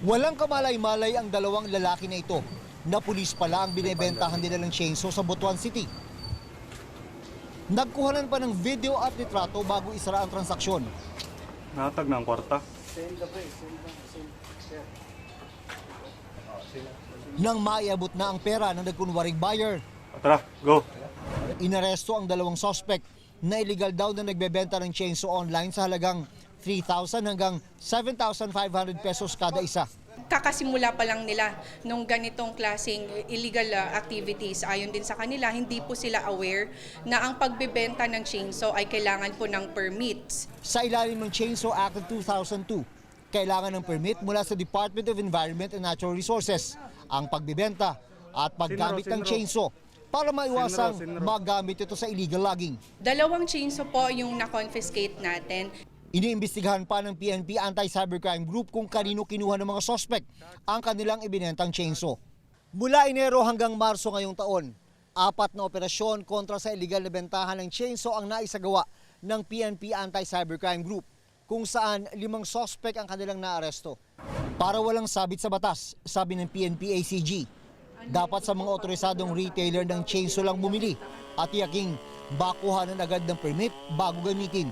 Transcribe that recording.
Walang kamalay-malay ang dalawang lalaki na ito na pulis pala ang binebentahan nila ng chainsaw sa Butuan City. Nagkuhanan pa ng video at litrato bago isara ang transaksyon. Natag ng kwarta. Nang maiabot na ang pera ng nagkunwaring buyer, Tara, go. inaresto ang dalawang suspect na illegal daw na nagbebenta ng chainsaw online sa halagang 3,000 hanggang 7,500 pesos kada isa. Kakasimula pa lang nila nung ganitong klaseng illegal activities. Ayon din sa kanila, hindi po sila aware na ang pagbebenta ng chainsaw ay kailangan po ng permits. Sa ilalim ng Chainsaw Act of 2002, kailangan ng permit mula sa Department of Environment and Natural Resources ang pagbebenta at paggamit ng chainsaw para maiwasang magamit ito sa illegal logging. Dalawang chainsaw po yung na-confiscate natin. Iniimbestigahan pa ng PNP Anti-Cybercrime Group kung kanino kinuha ng mga suspect ang kanilang ibinentang chainsaw. Mula Enero hanggang Marso ngayong taon, 4 na operasyon kontra sa illegal na bentahan ng chainsaw ang naisagawa ng PNP Anti-Cybercrime Group, kung saan 5 suspect ang kanilang naaresto. Para walang sabit sa batas, sabi ng PNP ACG, dapat sa mga otorisadong retailer ng chainsaw lang bumili at tiyaking bakuhanan agad ng permit bago gamitin.